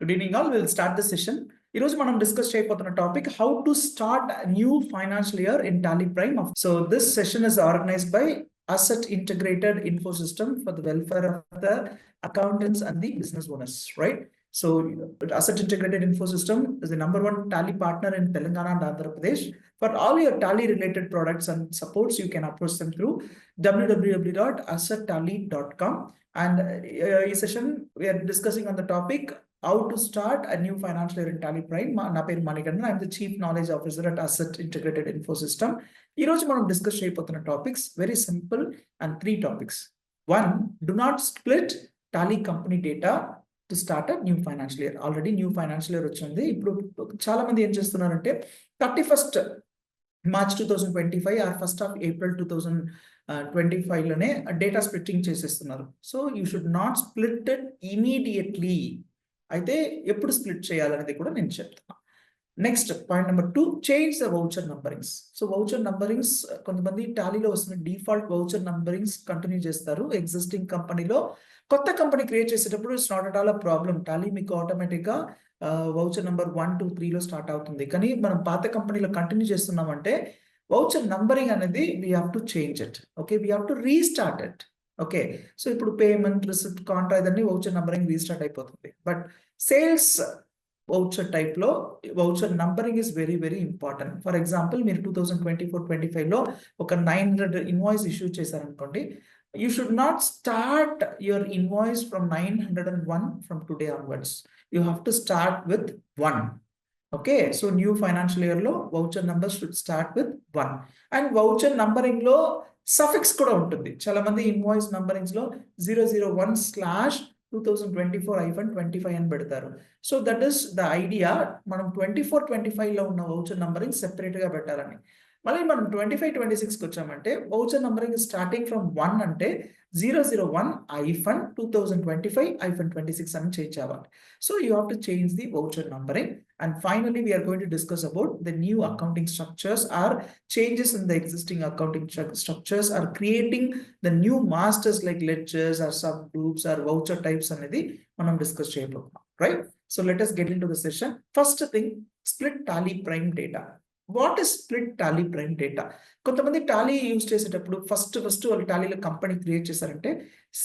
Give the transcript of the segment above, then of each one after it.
Good evening all. We'll start the session. ఈ రోజు మనం డిస్కస్ చేయబోతున్న topic how to start new financial year in Tally prime. So this session is organised by Asset Integrated Info System for the welfare of the accountants and the business owners, right? So Asset Integrated Info System is the number one tally partner in Telangana and Andhra Pradesh. For all your tally related products and supports, you can approach them through www.assettally.com. And this session we are discussing on the topic how to start a new financial year in Tally Prime. Na peru Manikandan. I am the Chief Knowledge Officer at Asset Integrated Info System. Ee roju manam discuss cheyabotuna topics very simple and three topics. One, do not split Tally company data to start a new financial year. Already new financial year వచ్చింది. ఇప్పుడు చాలా మంది ఏం చేస్తున్నారంటే 31st March 2025 or 1st of April 2025 లోనే data splitting చేసేస్తున్నారు. So you should not split it immediately. అయితే ఎప్పుడు స్ప్లిట్ చేయాలనేది కూడా నేను చెప్తాను. Next point number 2, change the voucher numberings. So voucher numberings కొంతమంది టాలీలో వస్తున్న డిఫాల్ట్ వౌచర్ నంబరింగ్స్ కంటిన్యూ చేస్తారు. ఎగ్జిస్టింగ్ కంపెనీలో కొత్త కంపెనీ క్రియేట్ చేసేటప్పుడు it's not at all a problem. Tally మీకు ఆటోమేటిక్గా వౌచర్ నెంబర్ 1, 2, 3లో స్టార్ట్ అవుతుంది. కానీ మనం పాత కంపెనీలో కంటిన్యూ చేస్తున్నామంటే వౌచర్ నంబరింగ్ అనేది we have to change it. Okay, we have to restart it. Okay, so ఇప్పుడు పేమెంట్, రిసిప్ట్, కాంట్రా ఇదన్నీ వౌచర్ నంబరింగ్ రీస్టార్ట్ అయిపోతుంది. బట్ సేల్స్ వౌచర్ టైప్లో voucher numbering is very very important. For example మీరు 2024-25లో ఒక 900 invoice issue చేశారనుకోండి, you should not start your invoice from 901 from today onwards. You have to start with 1. Okay, so new financial year lo voucher numbers should start with 1. And voucher numbering lo suffix kuda untundi. Chala mandi invoice numberings lo 001/2024-25 అని పెడతారు. So that is the idea. మనం 24-25లో ఉన్న voucher numbering సెపరేట్గా పెట్టాలని. మళ్ళీ మనం 25-26కి వచ్చామంటే voucher numbering starting from 1 అంటే 001-2025-26 అని చేంజ్ అవ్వాలి. So you have to change the voucher numbering. And finally, we are going to discuss about the new accounting structures or changes in the existing accounting structures or creating the new masters like ledgers or subgroups or voucher types అనేది మనం discuss చేయబోతున్నాం, right? So let us get into the session. First thing, split tally prime data. What is split Tally prime data? కొంతమంది Tally use చేసేటప్పుడు first వాళ్ళు టాలీలో company create చేశారంటే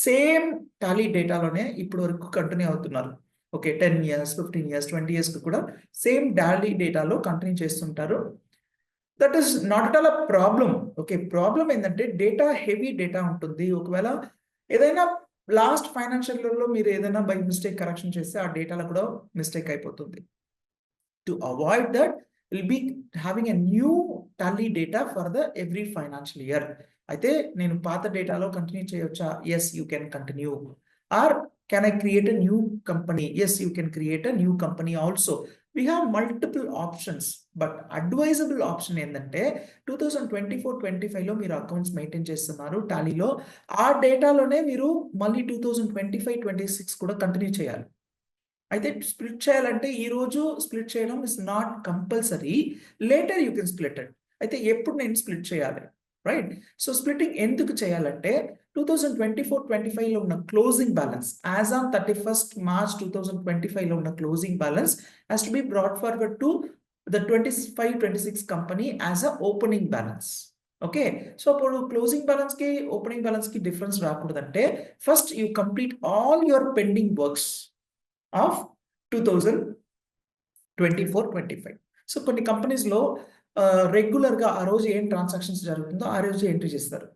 same Tally డేటాలోనే ఇప్పుడు వరకు continue అవుతున్నారు. ఓకే, 10 years, 15 years, 20 years కూడా same Tally డేటాలో continue చేస్తుంటారు. That is not at all a problem. Okay, problem ఏంటంటే డేటా హెవీ డేటా ఉంటుంది. ఒకవేళ ఏదైనా లాస్ట్ ఫైనాన్షియల్ ఇయర్లో మీరు ఏదైనా బై మిస్టేక్ కరెక్షన్ చేస్తే ఆ డేటాలో కూడా మిస్టేక్ అయిపోతుంది. To avoid that, will be having a new tally data for the every financial year. అయితే నేను పాత డేటాలో కంటిన్యూ చేయొచ్చా? Yes, you can continue. Or can I create a new company? Yes, you can create a new company also. We have multiple options, but advisable option ఏంటంటే 2024-25లో మీరు accounts maintain చేస్తున్నారు టాలీలో, ఆ డేటాలోనే మీరు మళ్ళీ 2025-26 కూడా కంటిన్యూ చేయాలి. అయితే స్ప్లిట్ చేయాలంటే ఈ రోజు స్ప్లిట్ చేయడం is not compulsory. Later you can split it. అయితే ఎప్పుడు నేను స్ప్లిట్ చేయాలి, రైట్? సో స్ప్లిట్టింగ్ ఎందుకు చేయాలంటే 2024-25లో ఉన్న closing balance as on 31st March 2025లో ఉన్న closing balance has to be brought forward to the 25-26 company as a opening balance. Okay, so ఇప్పుడు క్లోజింగ్ బ్యాలెన్స్ కి ఓపెనింగ్ బ్యాలెన్స్ కి డిఫరెన్స్ రాకూడదంటే first you complete all your pending works of 2024-25. So కొన్ని కంపెనీస్లో రెగ్యులర్గా ఆ రోజు ఏం ట్రాన్సాక్షన్స్ జరుగుతుందో ఆ రోజు ఎంట్రీ చేస్తారు.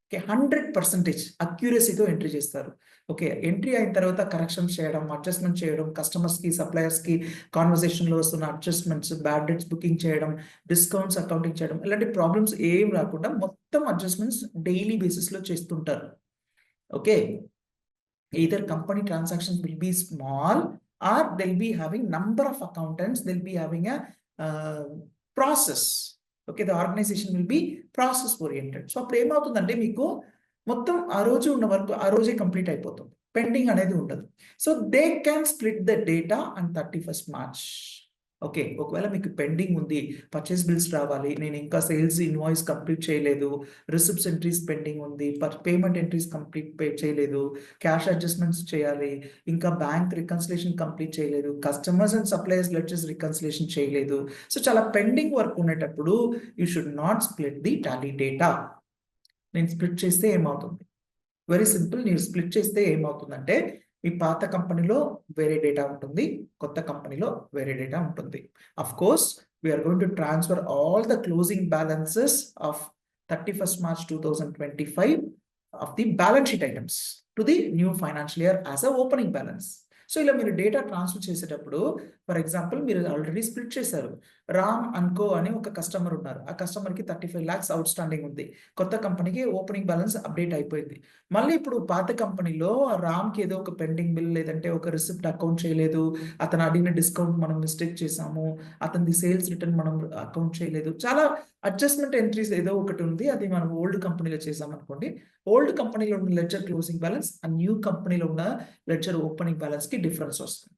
ఓకే, 100% అక్యూరసీతో ఎంట్రీ చేస్తారు. ఓకే, ఎంట్రీ అయిన తర్వాత కరెక్షన్స్ చేయడం, అడ్జస్ట్మెంట్ చేయడం, కస్టమర్స్కి సప్లయర్స్కి కాన్వర్సేషన్లో వస్తున్న అడ్జస్ట్మెంట్స్, బ్యాడ్ డెట్స్ బుకింగ్ చేయడం, డిస్కౌంట్స్ అకౌంటింగ్ చేయడం, ఇలాంటి ప్రాబ్లమ్స్ ఏం రాకుండా మొత్తం అడ్జస్ట్మెంట్స్ డైలీ బేసిస్లో చేస్తుంటారు. Okay, either company transactions will be small or they'll be having number of accountants, they'll be having a process. Okay, the organization will be process oriented. So అప్పుడు ఏమవుతుందంటే మీకు మొత్తం ఆ రోజు ఉన్న వర్క్ ఆ రోజే కంప్లీట్ అయిపోతుంది, పెండింగ్ అనేది ఉండదు. So they can split the data on 31st March. Okay, ఒకవేళ మీకు పెండింగ్ ఉంది, పర్చేస్ బిల్స్ రావాలి, నేను ఇంకా సేల్స్ ఇన్వాయిస్ కంప్లీట్ చేయలేదు, రిసిప్ట్స్ ఎంట్రీస్ పెండింగ్ ఉంది, పేమెంట్ ఎంట్రీస్ చేయలేదు, క్యాష్ అడ్జస్ట్మెంట్స్ చేయాలి, ఇంకా బ్యాంక్ రికన్సిలేషన్ కంప్లీట్ చేయలేదు, customers and suppliers letters reconciliation చేయలేదు. సో చాలా పెండింగ్ వర్క్ ఉండేటప్పుడు you should not split the Tally data. నేను స్ప్లిట్ చేస్తే ఏమవుతుంది? Very simple. మీరు స్ప్లిట్ చేస్తే ఏమవుతుందంటే మీ పాత కంపెనీలో వేరే డేటా ఉంటుంది, కొత్త కంపెనీలో వేరే డేటా ఉంటుంది. Of course we are going to transfer all the closing balances of 31st March 2025 of the balance sheet items to the new financial year as a opening balance. So ఇలా మీరు డేటా ట్రాన్స్ఫర్ చేసేటప్పుడు, for example మీరు already split చేశారు. రామ్ అన్కో అని ఒక customer ఉన్నారు, ఆ కస్టమర్కి 35 lakhs అవుట్ స్టాండింగ్ ఉంది, కొత్త కంపెనీకి ఓపెనింగ్ బ్యాలెన్స్ అప్డేట్ అయిపోయింది. మళ్ళీ ఇప్పుడు పాత కంపెనీలో రామ్కి ఏదో ఒక పెండింగ్ బిల్ లేదంటే ఒక రిసిప్ట్ అకౌంట్ చేయలేదు, అతను అడిగిన డిస్కౌంట్ మనం మిస్టేక్ చేసాము, అతనిది సేల్స్ రిటర్న్ మనం అకౌంట్ చేయలేదు, చాలా అడ్జస్ట్మెంట్ ఎంట్రీస్ ఏదో ఒకటి ఉంది, అది మనం ఓల్డ్ కంపెనీలో చేసాం అనుకోండి. ఓల్డ్ కంపెనీలో ఉన్న లెడ్జర్ క్లోజింగ్ బ్యాలెన్స్ ఆ న్యూ కంపెనీలో ఉన్న లెడ్జర్ ఓపెనింగ్ బ్యాలెన్స్ కి డిఫరెన్స్ వస్తుంది,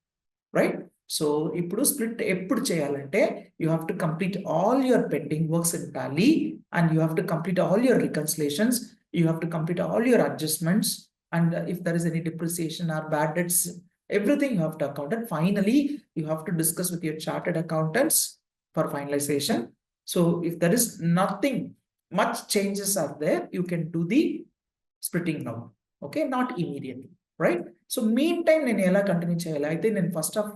రైట్? సో ఇప్పుడు స్ప్లిట్ ఎప్పుడు చేయాలంటే you have to complete all your pending works in Tally and you have to complete all your reconciliations, you have to complete all your adjustments, and if there is any depreciation or bad debts, everything you have to account, and finally you have to discuss with your chartered accountants for finalization. So if there is nothing much changes are there, you can do the splitting now, okay, not immediately, right? So meantime నేను ఎలా continue చేయాలి? అయితే నేను first of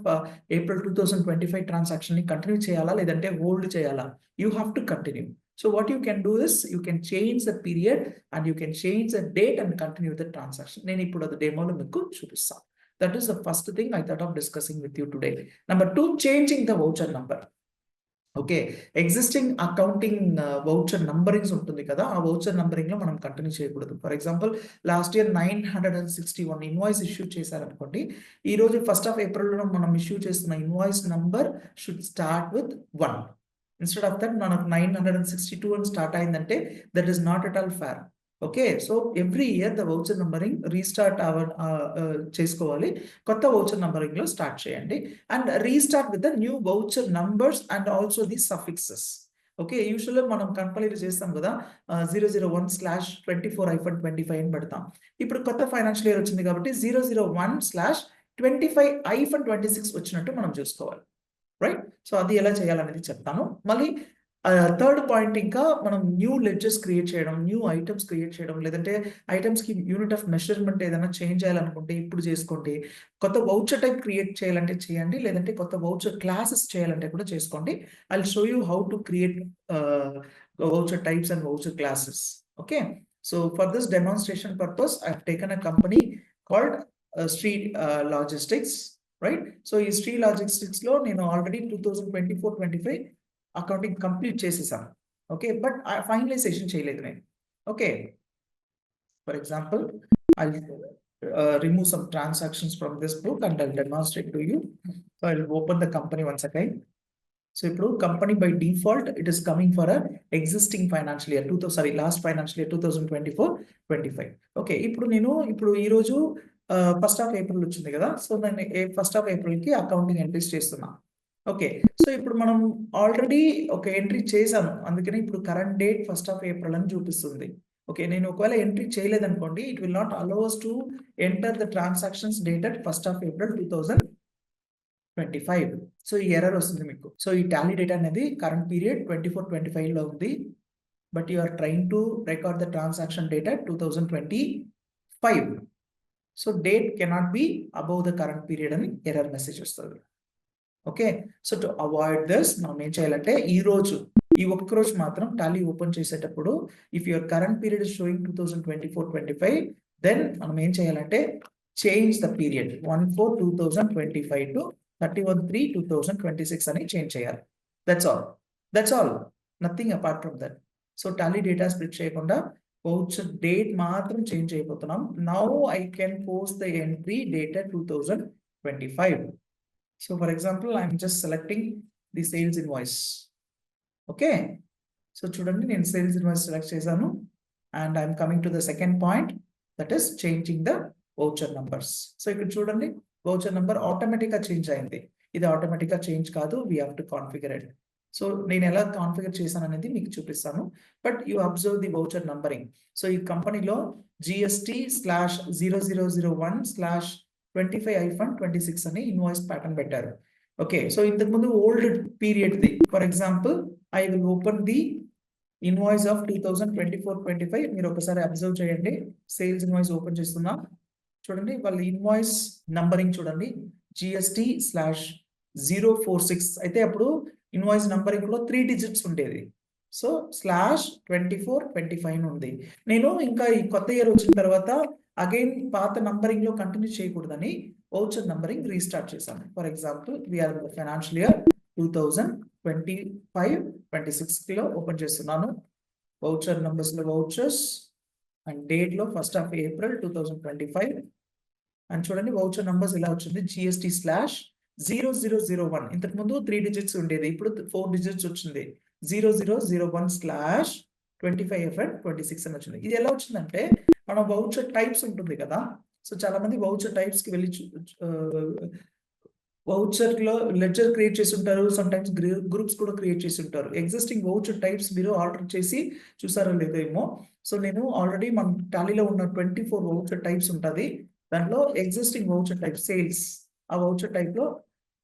April 2025 transaction ని continue చేయాలా లేదంటే hold చేయాలా? You have to continue. So what you can do is you can change the period and you can change the date and continue the transaction. నేను ఇప్పుడు అది డెమోలో మీకు చూపిస్తాను. That is the first thing I thought of discussing with you today. Number 2, changing the voucher number. ఓకే, existing accounting voucher numberings ఉంటుంది కదా, ఆ voucher numbering లో మనం కంటిన్యూ చేయకూడదు. For example last year 961 invoice issue చేశారనుకోండి, ఈ రోజు 1st of April లో మనం ఇష్యూ చేస్తున్న invoice number should start with 1. Instead of that మనకు 962 అని స్టార్ట్ అయిందంటే that is not at all fair. Okay, so every year the voucher numbering restart చేసుకోవాలి, కొత్త వౌచర్ నంబరింగ్ లో స్టార్ట్ చేయండి and restart with the new voucher numbers and also the suffixes. Okay, యూజువల్గా మనం compile చేస్తాం కదా 001/24-25 అని పెడతాం. ఇప్పుడు కొత్త ఫైనాన్షియల్ ఇయర్ వచ్చింది కాబట్టి 001/25-26 వచ్చినట్టు మనం చూసుకోవాలి, రైట్? సో అది ఎలా చేయాలనేది చెప్తాను. మళ్ళీ థర్డ్ పాయింట్, ఇంకా మనం న్యూ లెడ్జర్స్ క్రియేట్ చేయడం, న్యూ ఐటమ్స్ క్రియేట్ చేయడం, లేదంటే ఐటమ్స్ కి యూనిట్ ఆఫ్ మెషర్మెంట్ ఏదైనా చేంజ్ చేయాలనుకుంటే ఇప్పుడు చేసుకోండి. కొత్త వౌచర్ టైప్ క్రియేట్ చేయాలంటే చేయండి, లేదంటే కొత్త వౌచర్ క్లాసెస్ చేయాలంటే కూడా చేసుకోండి. I will show you how to create voucher types and voucher classes. Okay, so for this demonstration purpose I have taken a company called Shri logistics, right? So ఈ Shri logistics లో నేను ఆల్రెడీ 2024-25 అకౌంటింగ్ కంప్లీట్ చేసేసాను. Okay, but finalization చేయలేదు నేను. Okay, for example I remove some transactions from this book and I'll demonstrate to you. So I'll open the company once again. So ఇప్పుడు company by default it is coming for existing financial year last financial year 2024-25. Okay, ఇప్పుడు ఈ రోజు 1st of April వచ్చింది కదా, so నేను 1st of April కి accounting entries చేస్తున్నా. Okay, so ఇప్పుడు మనం ఆల్రెడీ ఒక ఎంట్రీ చేశాను, అందుకని ఇప్పుడు current date 1st of April అని చూపిస్తుంది. ఓకే, నేను ఒకవేళ ఎంట్రీ చేయలేదనుకోండి, it will not allow us to enter the transactions dated 1st of April 2025. So ఈ ఎర్రర్ వస్తుంది మీకు. సో ఈ టాలీ డేటా అనేది కరెంట్ పీరియడ్ 24-25 లో ఉంది, but you are trying to record the transaction data 2025. So date cannot be above the current period అని error message వస్తుంది. Okay, so to avoid this మనం ఏం చేయాలంటే ఈ ఒక్క రోజు మాత్రం టాలీ ఓపెన్ చేసేటప్పుడు if your current period is showing 2024-25, then మనం ఏం చేయాలంటే చేంజ్ ద పీరియడ్ 1/4/2025 టు 31/3/2026 అని చేంజ్ చేయాలి. That's all, nothing apart from that. So Tally data split చేయకుండా వౌచర్ డేట్ మాత్రం చేంజ్ అయిపోతున్నాం. Now I can post the entry dated 2025. So for example, I'm just selecting the sales invoice. Okay, so చూడండి నేను sales invoice select చేశాను and I'm coming to the second point, that is changing the voucher numbers. So ఇక్కడ చూడండి voucher number automatic గా change అయింది. ఇది ఆటోమేటిక్గా change కాదు, we have to configure it. So నేను ఎలా కాన్ఫిగర్ చేశాను అనేది మీకు చూపిస్తాను. But you observe the voucher numbering. So ఈ కంపెనీలో GST/0001/25-26 అని ఇన్వాయిస్ ప్యాటర్న్ పెట్టారు. ఓకే, సో ఇంతకు ముందు old period the, for example I will open the invoice of 2024-25. మీరు ఒకసారి అబ్జర్వ్ చేయండి. సేల్స్ ఇన్వాయిస్ ఓపెన్ చేస్తున్నా, చూడండి వాళ్ళ ఇన్వాయిస్ నంబరింగ్ చూడండి, GST/046 అయితే అప్పుడు ఇన్వాయిస్ నంబరింగ్ లో 3 డిజిట్స్ ఉండేది. సో /24-25 ఉంది. నేను ఇంకా ఈ కొత్త ఇయర్ వచ్చిన తర్వాత అగైన్ పాత నంబరింగ్ లో కంటిన్యూ చేయకూడదని వౌచర్ నంబరింగ్ రీస్టార్ట్ చేశాను. For example we are financial year 2025-26 లో ఓపెన్ చేస్తున్నాను. వౌచర్ నంబర్స్ లో వౌచర్స్ అండ్ డేట్ లో 1st of April 2025 అండ్ చూడండి వౌచర్ నంబర్స్ ఇలా వచ్చింది, GST/0001. ఇంతకు ముందు 3 డిజిట్స్ ఉండేది, ఇప్పుడు 4 డిజిట్స్ వచ్చింది, 0001/25FN26 అని వచ్చింది. ఇది ఎలా వచ్చిందంటే మనం వౌచర్ టైప్స్ ఉంటుంది కదా, సో చాలా మంది వౌచర్ టైప్స్ కి వెళ్ళి వౌచర్ లో లెడ్జర్ క్రియేట్ చేసి ఉంటారు, సమ్ టైమ్స్ గ్రూప్స్ కూడా క్రియేట్ చేసి ఉంటారు. ఎగ్జిస్టింగ్ వౌచర్ టైప్స్ మీరు ఆర్డర్ చేసి చూసారో లేదో ఏమో. సో నేను ఆల్రెడీ మన టాలీలో ఉన్న 24 వౌచర్ టైప్స్ ఉంటుంది. దాంట్లో ఎగ్జిస్టింగ్ వౌచర్ టైప్ సేల్స్, ఆ వౌచర్ టైప్ లో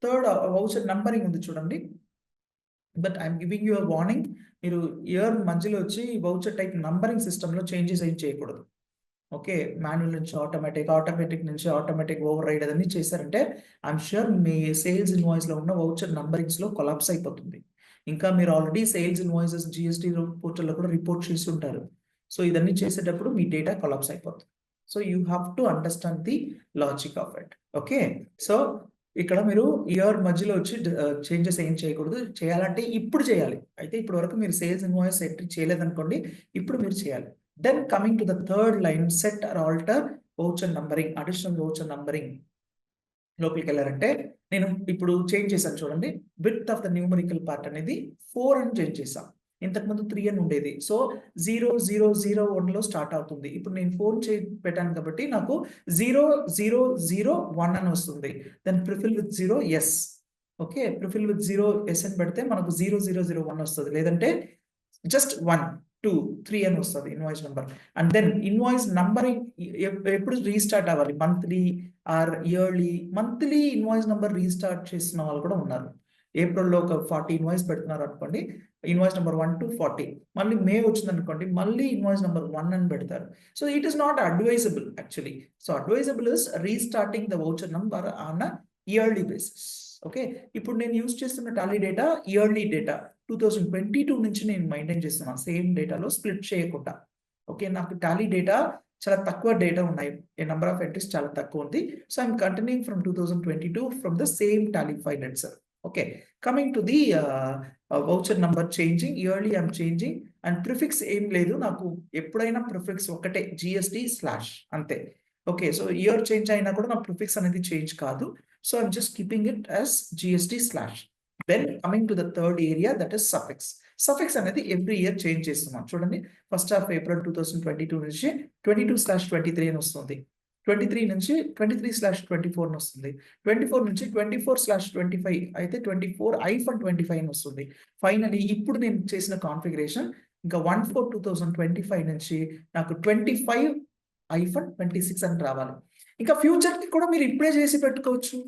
థర్డ్ వౌచర్ నంబరింగ్ ఉంది చూడండి. But I'm giving you a warning, మీరు ఇయర్ మధ్యలో వచ్చి వౌచర్ టైప్ నంబరింగ్ సిస్టమ్ లో చేంజెస్ ఏం చేయకూడదు. ఓకే, మాన్యువల్ నుంచి ఆటోమేటిక్ నుంచి ఆటోమేటిక్ ఓవర్ రైడ్ అదన్నీ చేశారంటే I'm sure me sales invoice లో ఉన్న వౌచర్ నంబరింగ్స్ లో కొలాప్స్ అయిపోతుంది. ఇంకా మీరు ఆల్రెడీ సేల్స్ ఇన్వాయిసెస్ జిఎస్టీ పోర్టల్లో కూడా రిపోర్ట్ చేసి ఉంటారు. సో ఇదన్నీ చేసేటప్పుడు మీ డేటా కొలాప్స్ అయిపోతుంది. So you have to understand the logic of it. Okay, so ఇక్కడ మీరు ఇయర్ మధ్యలో వచ్చి చేంజెస్ ఏం చేయకూడదు. చేయాలంటే ఇప్పుడు చేయాలి. అయితే ఇప్పటి వరకు మీరు సేల్స్ ఇన్వాయిస్ ఎంట్రీ చేయలేదనుకోండి, ఇప్పుడు మీరు చేయాలి. Then coming to the third line, set or alter voucher numbering, additional voucher numbering. లోపలికి వెళ్ళారంటే నేను ఇప్పుడు చేంజ్ చేశాను చూడండి, width of the numerical part అనేది 4 అని చేంజ్ చేశాను. ఇంతకుముందు 3 అని ఉండేది. సో 0001 లో స్టార్ట్ అవుతుంది. ఇప్పుడు నేను 4 పెట్టాను కాబట్టి నాకు 0001 అని వస్తుంది. Then prefill with 0 S. Okay, prefill with 0 S అని పెడితే మనకు 0001 వస్తుంది, లేదంటే జస్ట్ 1, 2, 3 అని వస్తుంది invoice number. And then invoice numbering ఎప్పుడు రీస్టార్ట్ అవ్వాలి, monthly or yearly. Monthly invoice number restart చేసిన వాళ్ళు కూడా ఉన్నారు. ఏప్రిల్లో ఒక 40 ఇన్వాయిస్ పెడుతున్నారు అనుకోండి, ఇన్వాయిస్ నెంబర్ 1 to 40. మళ్ళీ మే వచ్చింది అనుకోండి, మళ్ళీ ఇన్వాయిస్ నెంబర్ 1 అని పెడతారు. So it is not advisable actually. So advisable is restarting the voucher number on yearly basis. Okay, ఇప్పుడు నేను యూజ్ చేస్తున్న టాలీ డేటా ఇయర్లీ డేటా 2022 నుంచి నేను మెయింటైన్ చేస్తున్నాను, సేమ్ డేటాలో స్ప్లిట్ చేయకుండా. ఓకే, నాకు టాలీ డేటా చాలా తక్కువ డేటా ఉన్నాయి, నెంబర్ ఆఫ్ ఎంట్రీస్ చాలా తక్కువ ఉంది. So I'm continuing from 2022 from the same Tally file itself. Okay, coming to the voucher number changing, yearly I'm changing. And prefix ఏం లేదు, నాకు ఎప్పుడైనా ప్రిఫిక్స్ ఒకటే, GST/ అంతే. ఓకే, సో ఇయర్ చేంజ్ అయినా కూడా నా ప్రిఫిక్స్ అనేది చేంజ్ కాదు. So I'm just keeping it as GST/. Then coming to the third area, that is suffix. Suffix అనేది ఎవ్రీ ఇయర్ చేంజ్ చేస్తున్నాం చూడండి. 1st of April 2022 నుంచి 22/23 అని వస్తుంది. 23 నుంచి 23/24 అని వస్తుంది. 24 నుంచి 24/25 అయితే 24-25 అని వస్తుంది. ఫైనలీ ఇప్పుడు నేను చేసిన కాన్ఫిగరేషన్ ఇంకా 1/4/2025 నుంచి నాకు 25-26 అని రావాలి. ఇంకా ఫ్యూచర్ కి కూడా మీరు ఇప్పుడే చేసి పెట్టుకోవచ్చు.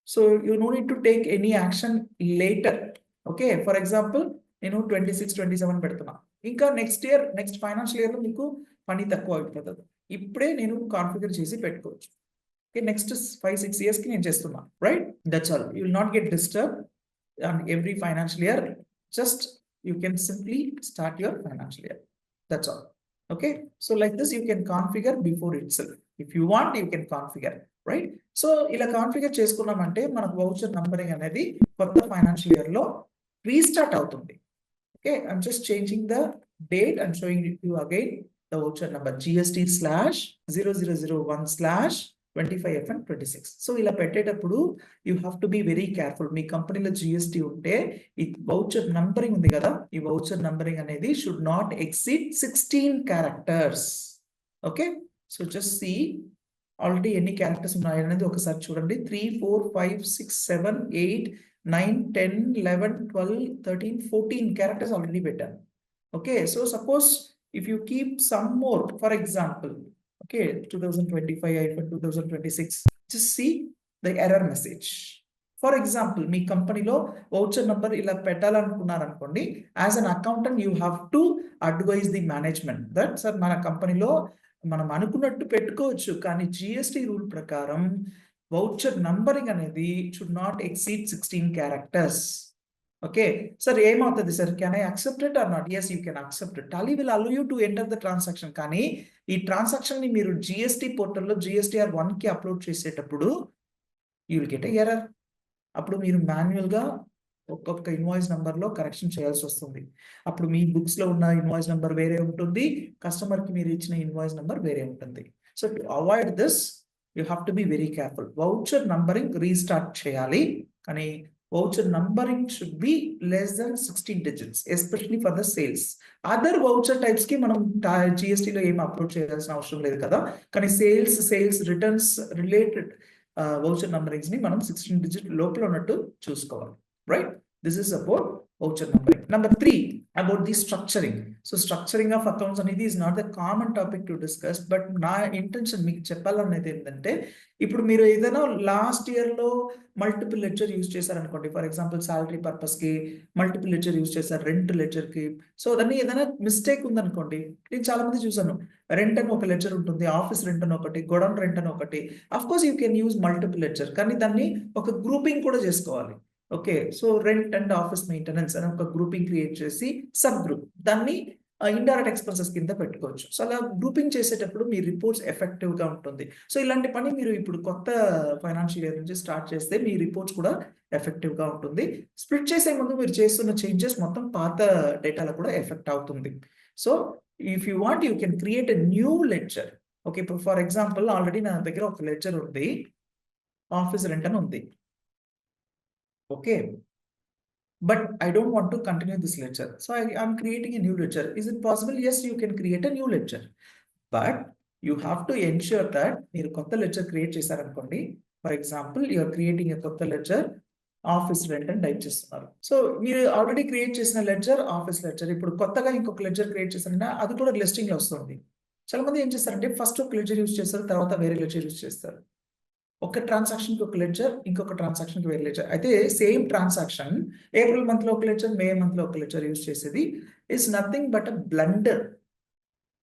So you know need to take any action later. Okay, for example నేను 26-27 పెడుతున్నా, ఇంకా నెక్స్ట్ ఫైనాన్షియల్ ఇయర్ లో మీకు పని తక్కువ అయిపోతుంది. ఇప్పుడే నేను కాన్ఫిగర్ చేసి పెట్టుకోవచ్చు. ఓకే, నెక్స్ట్ 5-6 years కి నేను చేస్తున్నా, right? That's all. You will not get disturb on every financial year. Just you can simply start your financial year. That's all. Okay, so like this you can configure before it self. If you want you can configure, right? So ఇలా configure చేసుకున్నామంటే మనకు voucher numbering అనేది కొత్త financial year లో restart అవుతుంది. Okay, I'm just changing the date and showing it you again the voucher number GST/0001/25FN26. So ఇలా పెట్టేటప్పుడు you have to be very careful. మీ కంపెనీలో GST ఉంటే ఈ వౌచర్ నంబరింగ్ ఉంది కదా, ఈ వౌచర్ నంబరింగ్ అనేది should not exceed 16 characters. Okay, so just see already ఎన్ని క్యారెక్టర్స్ ఉన్నాయి అనేది ఒకసారి చూడండి. 3, 4, 5, 6, 7, 8, 9, 10, 11, 12, 13, 14 క్యారెక్టర్స్ ఆల్రెడీ పెట్టాను. Okay, so suppose if you keep some more, for example, okay, 2025-2026, just see the error message. For example, మీ కంపెనీలో voucher number ఇలా పెట్టాలనుకున్నారనుకోండి, as an accountant you have to advise the management that sir మన కంపెనీలో మనం అనుకున్నట్టు పెట్టుకోవచ్చు, కానీ జిఎస్టి రూల్ ప్రకారం వౌచర్ నంబరింగ్ అనేది should not exceed 16 characters. Okay sir, ఏమవుతుంది sir, can I accept it or not? Yes, you can accept it. Tally will allow you to enter the transaction. కానీ ఈ ట్రాన్సాక్షన్ ని మీరు GST పోర్టల్లో GSTR 1 కి upload చేసేటప్పుడు you will get a error. అప్పుడు మీరు మాన్యువల్గా ఒక్కొక్క ఇన్వాయిస్ నెంబర్లో కరెక్షన్ చేయాల్సి వస్తుంది. అప్పుడు మీ బుక్స్లో ఉన్న ఇన్వాయిస్ నెంబర్ వేరే ఉంటుంది, కస్టమర్కి మీరు ఇచ్చిన ఇన్వాయిస్ నెంబర్ వేరే ఉంటుంది. So to avoid this you have to be very careful. Voucher numbering restart చేయాలి, కానీ voucher numbering should be less than 16 digits, especially for the sales. Other voucher types కి మనం జిఎస్టీలో ఏం అప్లోడ్ చేయాల్సిన అవసరం లేదు కదా, కానీ sales returns related voucher numberings ని మనం 16 digit లోపల ఉన్నట్టు చూసుకోవాలి. Right, this is about voucher numbering. Number 3 about the structuring. So structuring of accounts అనేది is not the common topic to discuss, but నా ఇంటెన్షన్ మీకు చెప్పాలనేది ఏంటంటే, ఇప్పుడు మీరు ఏదైనా లాస్ట్ ఇయర్ లో మల్టిపుల్ లెడ్జర్ యూజ్ చేశారనుకోండి, ఫర్ ఎగ్జాంపుల్ సాలరీ పర్పస్ కి మల్టిపుల్ లెడ్జర్ యూజ్ చేశారు, రెంట్ లెడ్జర్ కి. సో దాన్ని ఏదైనా మిస్టేక్ ఉందనుకోండి, నేను చాలా మంది చూసాను, రెంట్ అని ఒక లెడ్జర్ ఉంటుంది, ఆఫీస్ రెంట్ అని ఒకటి, గోడౌన్ రెంట్ అని ఒకటి. Of course you can use multiple ledger, కానీ దాన్ని ఒక గ్రూపింగ్ కూడా చేసుకోవాలి. Okay, so rent and office maintenance అని ఒక గ్రూపింగ్ క్రియేట్ చేసి సబ్ గ్రూప్ దాన్ని ఇండైరెక్ట్ ఎక్స్పెన్సెస్ కింద పెట్టుకోవచ్చు. సో అలా గ్రూపింగ్ చేసేటప్పుడు మీ రిపోర్ట్స్ ఎఫెక్టివ్ గా ఉంటుంది. సో ఇలాంటి పని మీరు ఇప్పుడు కొత్త ఫైనాన్షియల్ ఇయర్ నుంచి స్టార్ట్ చేస్తే మీ రిపోర్ట్స్ కూడా ఎఫెక్టివ్ గా ఉంటుంది. స్ప్లిట్ చేసే ముందు మీరు చేస్తున్న చేంజెస్ మొత్తం పాత డేటాలో కూడా ఎఫెక్ట్ అవుతుంది. So if you want you can create a new ledger. Okay, ఇప్పుడు ఫర్ ఎగ్జాంపుల్ ఆల్రెడీ నా దగ్గర ఒక లెడ్జర్ ఉంది, ఆఫీస్ రెంట్ అని ఉంది. Okay, but I don't want to continue this ledger, so I'm creating a new ledger. Is it possible? Yes, you can create a new ledger, but you have to ensure that మీరు కొత్త ledger create చేశారనుకోండి, for example you are creating a కొత్త ledger office rent అని type చేస్తున్నారు. So మీరు already create చేసిన ledger office ledger, ఇప్పుడు కొత్తగా ఇంకొక లెడ్జర్ క్రియేట్ చేశారంటే అది కూడా లిస్టింగ్ లో వస్తుంది. చాలా మంది ఏం చేస్తారంటే ఫస్ట్ ఒక లెడ్జర్ యూజ్ చేస్తారు, తర్వాత వేరే లెడ్జర్ యూజ్ చేస్తారు. ఒక ట్రాన్సాక్షన్ కి ఒక లెడ్జర్, ఇంకొక ట్రాన్సాక్షన్ కి వేరే లెడ్జర్. అయితే సేమ్ ట్రాన్సాక్షన్ ఏప్రిల్ మంత్ లో ఒక లెడ్జర్, మే మంత్ లో ఒక లెడ్జర్ యూజ్ చేసేది is nothing but a blunder.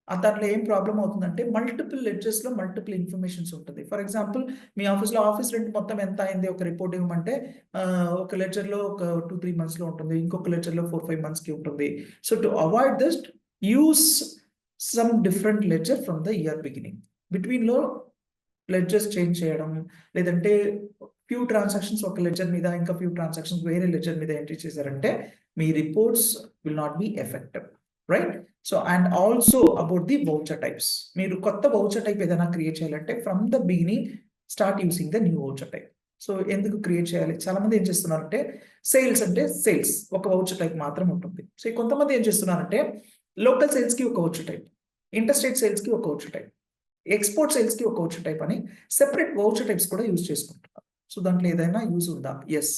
దాంట్లో ఏం ప్రాబ్లం అవుతుందంటే మల్టిపుల్ లెడ్జర్స్ లో మల్టిపుల్ ఇన్ఫర్మేషన్స్ ఉంటుంది. ఫర్ ఎగ్జాంపుల్ మీ ఆఫీస్ లో ఆఫీస్ రెంట్ మొత్తం ఎంత అయింది ఒక రిపోర్ట్ ఇవ్వమంటే ఒక లెడ్జర్ లో ఒక 2-3 months లో ఉంటుంది, ఇంకొక లెడ్జర్ లో 4-5 months కి ఉంటుంది. So to avoid this use some different ledger from the year beginning. Between లో లెడ్జర్స్ చేంజ్ చేయడం, లేదంటే ఫ్యూ ట్రాన్సాక్షన్స్ ఒక లెడ్జర్ మీద ఇంకా ఫ్యూ ట్రాన్సాక్షన్స్ వేరే లెడ్జర్ మీద ఎంట్రీ చేశారంటే మీ reports will not be effective. Right, so and also about the voucher types. మీరు కొత్త వౌచర్ టైప్ ఏదైనా క్రియేట్ చేయాలంటే from the beginning start using the new voucher type. So ఎందుకు క్రియేట్ చేయాలి? చాలా మంది ఏం చేస్తున్నారంటే సేల్స్ అంటే సేల్స్ ఒక వౌచర్ టైప్ మాత్రం ఉంటుంది. సో కొంతమంది ఏం చేస్తున్నారంటే లోకల్ సేల్స్ కి ఒక వౌచర్ టైప్, ఇంటర్స్టేట్ సేల్స్ కి ఒక వౌచర్ టైప్, ఎక్స్పోర్ట్ సేల్స్ కి ఒక వౌచర్ టైప్ అని సెపరేట్ వౌచర్ టైప్స్ కూడా యూజ్ చేసుకుంటున్నారు. సో దాంట్లో ఏదైనా యూజ్ ఉందా? ఎస్.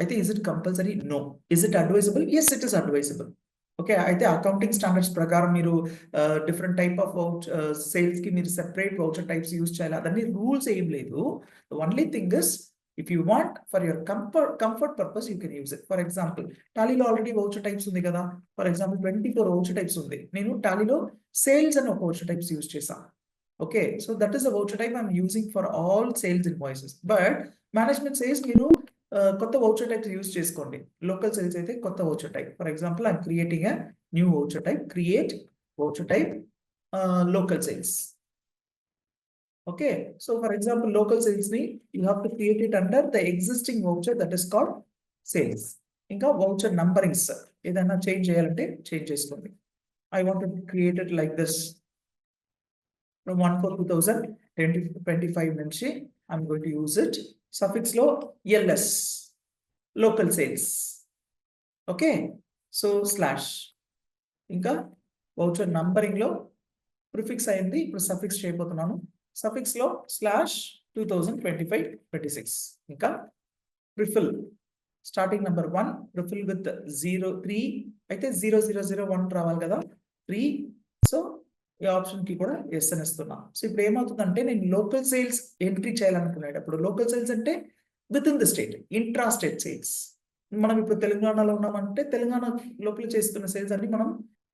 అయితే is it compulsory? No. Is it advisable? Yes, it is advisable. Okay, అయితే అకౌంటింగ్ స్టాండర్డ్స్ ప్రకారం మీరు డిఫరెంట్ టైప్ ఆఫ్ సేల్స్ కి మీరు సెపరేట్ వౌచర్ టైప్స్ యూజ్ చేయాలి, అదన్నీ రూల్స్ ఏం లేదు. Only thing is if you want for your comfort purpose you can use it. For example టాలీలో ఆల్రెడీ వౌచర్ టైప్స్ ఉంది కదా, ఫర్ ఎగ్జాంపుల్ 24 వౌచర్ టైప్స్ ఉంది. నేను టాలీలో సేల్స్ అని ఒక వౌచర్ టైప్స్ యూజ్ చేశాను. Okay, so that is the voucher type I'm using for all sales invoices. But management says మీరు కొత్త voucher type యూజ్ చేసుకోండి. Local sales అయితే కొత్త voucher type. For example, I'm creating a new voucher type. Create voucher type local sales. Okay, so for example, local sales ni you have to create it under the existing voucher that is called sales. ఇంకా voucher numberings ఏదైనా change చేయాలంటే change చేసుకోండి. I want to create it like this. From 1/4/2025 నుంచి I'm going to use it. Suffix లో LS, local sales. Okay, so slash. ఇంకా voucher numbering లో prefix అయింది, ఇప్పుడు సఫిక్స్ చేయబోతున్నాను. సఫిక్స్ లో /2025-26 ఇంకా refill starting number 1 refill with 03 అయితే 0001 రావాలి కదా 3. సో ఈ ఆప్షన్ కి కూడా ఎస్ అని ఇస్తున్నా. సో ఇప్పుడు ఏమవుతుందంటే నేను లోకల్ సేల్స్ ఎంట్రీ చేయాలనుకునేటప్పుడు లోకల్ సేల్స్ అంటే within the state, intra state sales. మనం ఇప్పుడు తెలంగాణలో ఉన్నామంటే తెలంగాణ లోపల చేస్తున్న సేల్స్ అన్ని మనం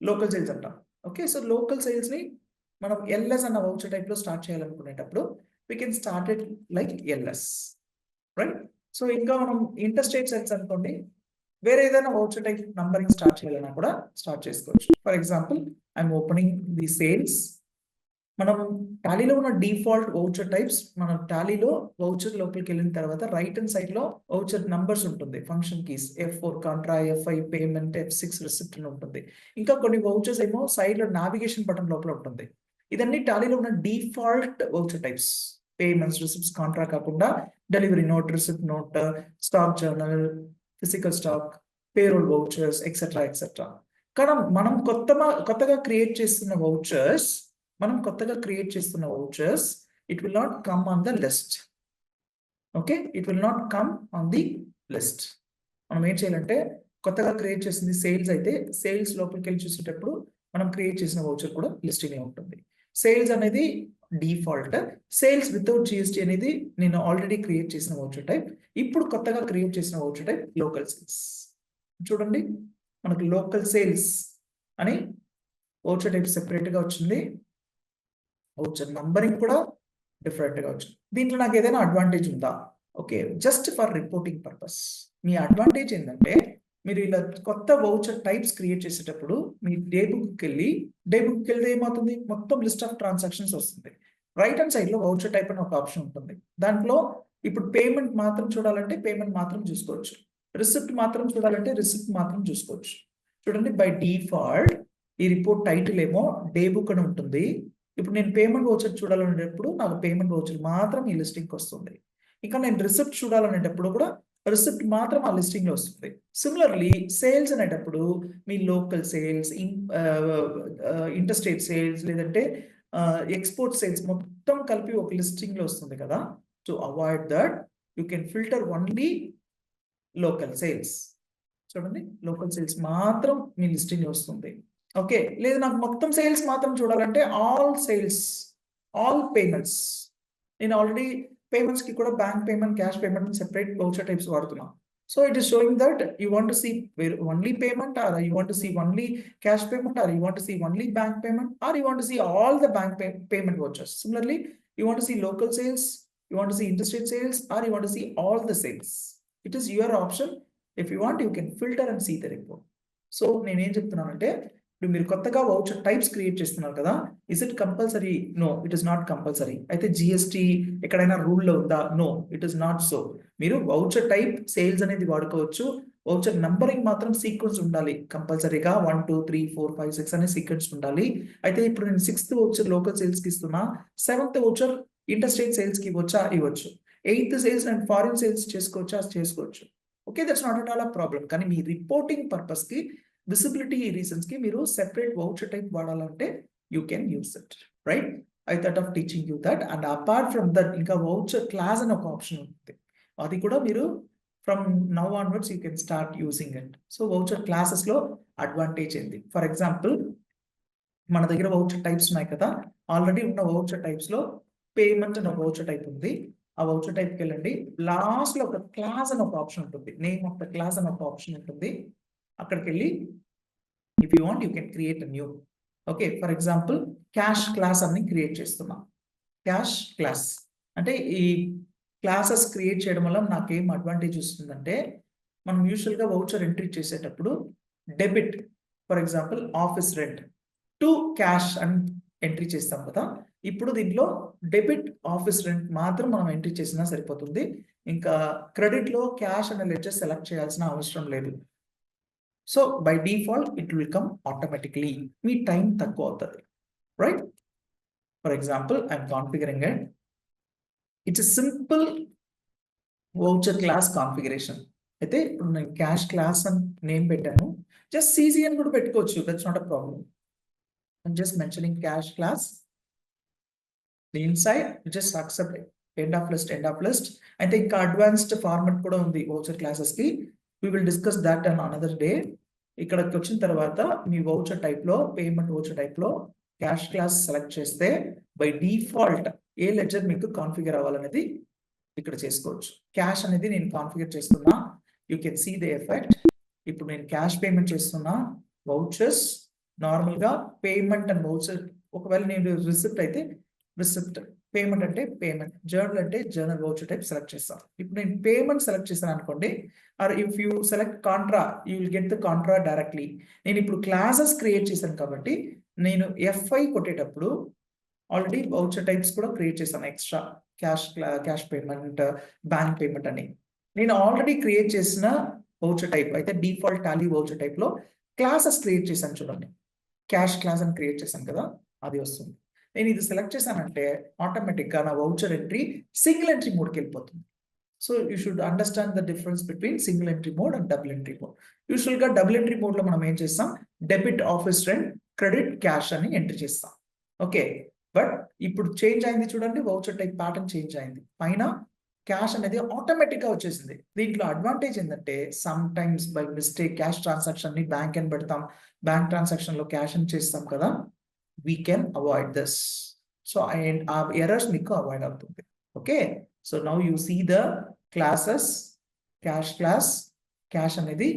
లోకల్ సేల్స్ అంటాం. ఓకే, సో లోకల్ సేల్స్ ని మనం ఎల్ఎస్ అన్న వౌచర్ టైప్ లో స్టార్ట్ చేయాలనుకునేటప్పుడు we can start it like LS, right? So ఇంకా మనం ఇంటర్ స్టేట్ సేల్స్ అనుకోండి, వేరే ఏదైనా వౌచర్ టైప్ నంబరింగ్ స్టార్ట్ చేయాలన్నా కూడా స్టార్ట్ చేసుకోవచ్చు. For example I'm opening the sales. మనం టాలీలో ఉన్న డిఫాల్ట్ వౌచర్ టైప్స్, మనం టాలీలో వౌచర్ లోపలికి వెళ్ళిన తర్వాత రైట్ హ్యాండ్ సైడ్ లో వౌచర్ నంబర్స్ ఉంటుంది, function keys F4 Contra, F5 payment, F6 receipt అని ఉంటుంది. ఇంకా కొన్ని వౌచర్స్ ఏమో సైడ్ లో నావిగేషన్ బటన్ లోపల ఉంటుంది. ఇదన్నీ టాలీలో ఉన్న default voucher types. Payments, receipts, contra కాకుండా delivery note, receipt note, stock journal, physical stock, payroll vouchers etcetera etcetera. కానీ మనం కొత్తగా క్రియేట్ చేస్తున్న vouchers it will not come on the list. Okay, it will not come on the list. మనం ఏం చేయాలంటే కొత్తగా create చేసింది సేల్స్ అయితే సేల్స్ లోపలికి వెళ్ళి చూసేటప్పుడు మనం క్రియేట్ చేసిన వౌచర్ కూడా లిస్టింగ్ ఉంటుంది. సేల్స్ అనేది డిఫాల్ట్, సేల్స్ వితౌట్ జిఎస్టీ అనేది నేను ఆల్రెడీ క్రియేట్ చేసిన వౌచర్ టైప్. ఇప్పుడు కొత్తగా క్రియేట్ చేసిన వౌచర్ టైప్ లోకల్ సేల్స్. చూడండి మనకు లోకల్ సేల్స్ అని వౌచర్ టైప్ సెపరేట్ గా వచ్చింది, వౌచర్ నంబరింగ్ కూడా డిఫరెంట్ గా వచ్చింది. దీంట్లో నాకు ఏదైనా అడ్వాంటేజ్ ఉందా? Okay, just for reporting purpose. Me advantage ఏంటంటే మీరు ఇలా కొత్త వౌచర్ టైప్స్ క్రియేట్ చేసేటప్పుడు మీ డే బుక్కి వెళ్తే ఏమవుతుంది, మొత్తం లిస్ట్ ఆఫ్ ట్రాన్సాక్షన్స్ వస్తుంది. రైట్ హ్యాండ్ సైడ్ లో వౌచర్ టైప్ అని ఒక ఆప్షన్ ఉంటుంది. దాంట్లో ఇప్పుడు పేమెంట్ మాత్రం చూడాలంటే పేమెంట్ మాత్రం చూసుకోవచ్చు, రిసిప్ట్ మాత్రం చూడాలంటే రిసిప్ట్ మాత్రం చూసుకోవచ్చు. చూడండి బై డిఫాల్ట్ ఈ రిపోర్ట్ టైటిల్ ఏమో డే బుక్ అని ఉంటుంది. ఇప్పుడు నేను పేమెంట్ వౌచర్ చూడాలనేటప్పుడు నాకు పేమెంట్ వౌచర్ మాత్రం ఈ లిస్టింగ్కి వస్తుంది. ఇంకా నేను రిసిప్ట్ చూడాలనేటప్పుడు కూడా రిసిప్ట్ మాత్రం ఆ లిస్టింగ్ లో వస్తుంది. సిమిలర్లీ సేల్స్ అనేటప్పుడు మీ local sales, inter state sales లేదంటే ఎక్స్పోర్ట్ సేల్స్ మొత్తం కలిపి ఒక లిస్టింగ్ లో వస్తుంది కదా. To avoid that you can filter only local sales. చూడండి లోకల్ సేల్స్ మాత్రం మీ లిస్టింగ్ లో వస్తుంది. ఓకే, లేదు నాకు మొత్తం సేల్స్ మాత్రం చూడాలంటే ఆల్ సేల్స్, ఆల్ పేమెంట్స్. నేను ఆల్రెడీ పేమెంట్స్ కి కూడా bank payment, cash payment separate voucher types వాడుతున్నాం. So it is showing that you want to see only payment, or you want to see only cash payment, or you want to see only bank payment, or you want to see all the bank payment vouchers. Similarly, you want to see local sales, you want to see interstate sales, or you want to see all the sales. It is your option. If you want, you can filter and see the report. So నేనేం చెప్తున్నానంటే ఇప్పుడు మీరు కొత్తగా voucher types create చేస్తున్నారు కదా, is it compulsory? No, it is not compulsory. అయితే GST ఎక్కడైనా రూల్లో ఉందా? No, it is not so. మీరు వౌచర్ టైప్ సేల్స్ అనేది వాడుకోవచ్చు. వౌచర్ నంబరింగ్ మాత్రం సీక్వెన్స్ ఉండాలి కంపల్సరీగా. 1 2 3 4 5 6 అనే సీక్వెన్స్ ఉండాలి. అయితే ఇప్పుడు నేను 6th వౌచర్ లోకల్ సేల్స్ కి ఇస్తున్నా, 7th voucher inter state sales కి ఇవ్వచ్చు, 8th sales and foreign sales చేసుకోవచ్చు. Okay, that's not at all a problem. కానీ మీ రిపోర్టింగ్ పర్పస్ కి, విజిబిలిటీ రీజన్స్ కి మీరు సెపరేట్ వౌచర్ టైప్ వాడాలంటే you can use it, right? I thought of teaching you that. And apart from that ఇంకా voucher class అని ఒక option ఉంటుంది. అది కూడా మీరు from now onwards you can start using it. So voucher classes లో advantage ఏంది? ఫర్ ఎగ్జాంపుల్ మన దగ్గర వౌచర్ టైప్స్ ఉన్నాయి కదా, ఆల్రెడీ ఉన్న వౌచర్ టైప్స్ లో పేమెంట్ అని ఒక వౌచర్ టైప్ ఉంది. ఆ వౌచర్ టైప్కి వెళ్ళండి, లాస్ట్ లో ఒక క్లాస్ అని ఒక ఆప్షన్ ఉంటుంది, నేమ్ ఆఫ్ ద క్లాస్ అని ఒక ఆప్షన్ ఉంటుంది. అక్కడికి వెళ్ళి if you want you can create a new. Okay, for example cash class అని క్రియేట్ చేస్తున్నా. క్యాష్ క్లాస్ అంటే ఈ క్లాసెస్ క్రియేట్ చేయడం వల్ల నాకేం అడ్వాంటేజ్ వస్తుందంటే, మనం యూజువల్గా వౌచర్ ఎంట్రీ చేసేటప్పుడు debit, for example office rent to cash అని ఎంట్రీ చేస్తాం కదా. ఇప్పుడు దీంట్లో డెబిట్ ఆఫీస్ రెంట్ మాత్రం మనం ఎంట్రీ చేసినా సరిపోతుంది. ఇంకా క్రెడిట్ లో క్యాష్ అనే లెడ్జర్ సెలెక్ట్ చేయాల్సిన అవసరం లేదు. So by default it will come automatically. మీ టైం తక్కువ అవుతుంది, right? For example I'm configuring it. It's simple voucher class configuration. అయితే ఇప్పుడు నేను క్యాష్ క్లాస్ అని నేమ్ పెట్టాను, జస్ట్ సిసి అని కూడా పెట్టుకోవచ్చు, that's not a problem. I'm just mentioning cash class. inside just accept end of list. I think advanced format kuda undi voucher classes ki. We will discuss that on another day. ఇక్కడికి వచ్చిన తర్వాత మీ voucher type లో payment voucher type లో cash class select చేస్తే by default ఏ ledger మీకు configure అవ్వాలనేది ఇక్కడ చేసుకోవచ్చు. క్యాష్ అనేది నేను కాన్ఫిగర్ చేస్తున్నా. You can see the effect. ఇప్పుడు నేను క్యాష్ పేమెంట్ చేస్తున్నా. వౌచర్స్ నార్మల్ గా పేమెంట్ అండ్ వౌచర్, ఒకవేళ నేను రిసిప్ట్ అయితే రిసిప్ట్, పేమెంట్ అంటే పేమెంట్, జర్నల్ అంటే జర్నల్ వౌచర్ టైప్ సెలెక్ట్ చేస్తాను. ఇప్పుడు నేను పేమెంట్ సెలెక్ట్ చేశాను అనుకోండి, or if you select Contra you will get the Contra directly. నేను ఇప్పుడు క్లాసెస్ క్రియేట్ చేశాను కాబట్టి నేను ఎఫ్ఐ కొట్టేటప్పుడు ఆల్రెడీ వౌచర్ టైప్స్ కూడా క్రియేట్ చేశాను. Extra cash payment, bank payment అని నేను ఆల్రెడీ క్రియేట్ చేసిన వౌచర్ టైప్ అయితే డిఫాల్ట్ టాలీ వౌచర్ టైప్ లో క్లాసెస్ క్రియేట్ చేశాను. చూడండి, క్యాష్ క్లాస్ అని క్రియేట్ చేశాను కదా, అది వస్తుంది. నేను ఇది సెలెక్ట్ చేశానంటే ఆటోమేటిక్గా నా వౌచర్ ఎంట్రీ సింగిల్ ఎంట్రీ మోడ్కి వెళ్ళిపోతుంది. So you should understand the difference between single entry mode and double entry mode. యూజువల్గా డబుల్ ఎంట్రీ మోడ్లో మనం ఏం చేస్తాం, debit office rent, credit cash అని ఎంట్రీ చేస్తాం. ఓకే, బట్ ఇప్పుడు చేంజ్ అయింది చూడండి, వౌచర్ టైప్ ప్యాటర్న్ చేంజ్ అయింది. పైన క్యాష్ అనేది ఆటోమేటిక్గా వచ్చేసింది. దీంట్లో అడ్వాంటేజ్ ఏంటంటే some times by mistake cash transaction ని బ్యాంక్ అని పెడతాం, బ్యాంక్ ట్రాన్సాక్షన్ లో క్యాష్ అని చేస్తాం కదా, we can avoid this. So our errors మీకు అవాయిడ్ అవుతుంది. Okay, so now you see the classes, cash class, cash అనేది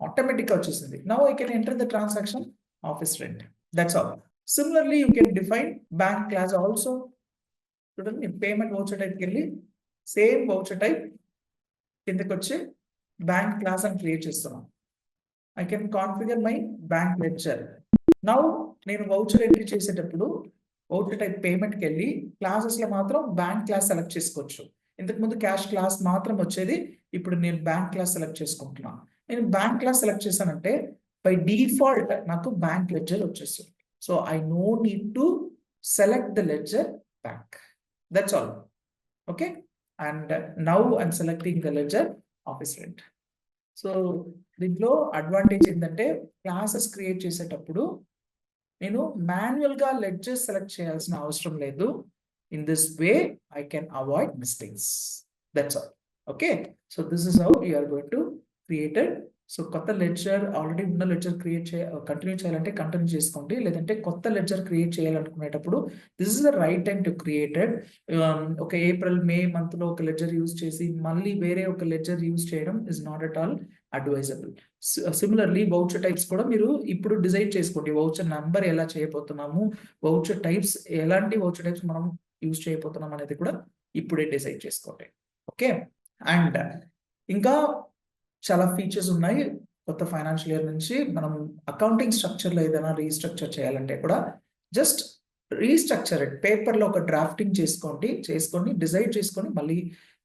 ఆటోమేటిక్గా వచ్చేసింది. Now I can enter the transaction office rent, that's all. Similarly you can define bank class also. చూడండి, payment voucher టైప్కి వెళ్ళి same voucher type కిందకి వచ్చి bank class అని create చేస్తున్నాం. I can configure my bank ledger. Now నేను voucher entry చేసేటప్పుడు voucher type పేమెంట్కి వెళ్ళి క్లాసెస్లో మాత్రం బ్యాంక్ క్లాస్ సెలెక్ట్ చేసుకోవచ్చు. ఇంతకుముందు క్యాష్ క్లాస్ మాత్రం వచ్చేది, ఇప్పుడు నేను బ్యాంక్ క్లాస్ సెలెక్ట్ చేసుకుంటున్నాను. నేను బ్యాంక్ క్లాస్ సెలెక్ట్ చేశానంటే బై డిఫాల్ట్ నాకు బ్యాంక్ లెడ్జర్ వచ్చేస్తుంది. So I no need to select the ledger bank, that's all. Okay, and now I'm selecting the ledger office rent. So దీంట్లో advantage ఏంటంటే classes create చేసేటప్పుడు నేను మాన్యువల్గా ledger select చేయాల్సిన అవసరం లేదు. In this way I can avoid mistakes, that's all. Okay, so this is how you are going to created. So కొత్త ledger, already ఉన్న లెడ్జర్ కంటిన్యూ చేయాలంటే కంటిన్యూ చేసుకోండి, లేదంటే కొత్త లెడ్జర్ క్రియేట్ చేయాలనుకునేటప్పుడు this is the right time to created. ఒక April May మంత్లో ఒక లెడ్జర్ యూజ్ చేసి మళ్ళీ వేరే ఒక లెడ్జర్ యూజ్ చేయడం is not at all advisable. Similarly voucher types కూడా మీరు ఇప్పుడు డిసైడ్ చేసుకోండి. వౌచర్ నెంబర్ ఎలా చేయబోతున్నాము, వౌచర్ టైప్స్ ఎలాంటి వౌచర్ టైప్స్ మనం యూజ్ చేయబోతున్నాం అనేది కూడా ఇప్పుడే డిసైడ్ చేసుకోండి. ఓకే, అండ్ ఇంకా చాలా ఫీచర్స్ ఉన్నాయి. కొత్త ఫైనాన్షియల్ ఇయర్ నుంచి మనం అకౌంటింగ్ స్ట్రక్చర్లో ఏదైనా రీస్ట్రక్చర్ చేయాలంటే కూడా జస్ట్ రీస్ట్రక్చర్ పేపర్లో ఒక డ్రాఫ్టింగ్ చేసుకొని డిసైడ్ చేసుకొని మళ్ళీ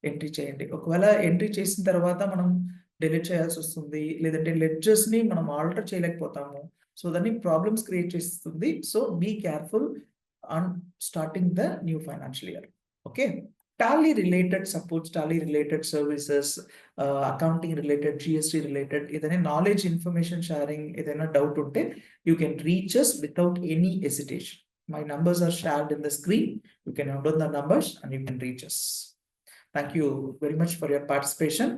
ఎంట్రీ చేయండి. ఒకవేళ ఎంట్రీ చేసిన తర్వాత మనం డిలీట్ చేయాల్సి వస్తుంది, లేదంటే లెడ్జర్స్ ని మనం ఆల్టర్ చేయలేకపోతాము. సో దాన్ని ప్రాబ్లమ్స్ క్రియేట్ చేస్తుంది. So be careful on starting the new financial year. Okay, Tally related supports, Tally related services, accounting related, GST related ఏదైనా నాలెడ్జ్, ఇన్ఫర్మేషన్ షేరింగ్, ఏదైనా డౌట్ ఉంటే you can reach us without any hesitation. My numbers are shared in the screen. You can note down the numbers and you can reach us. Thank you very much for your participation.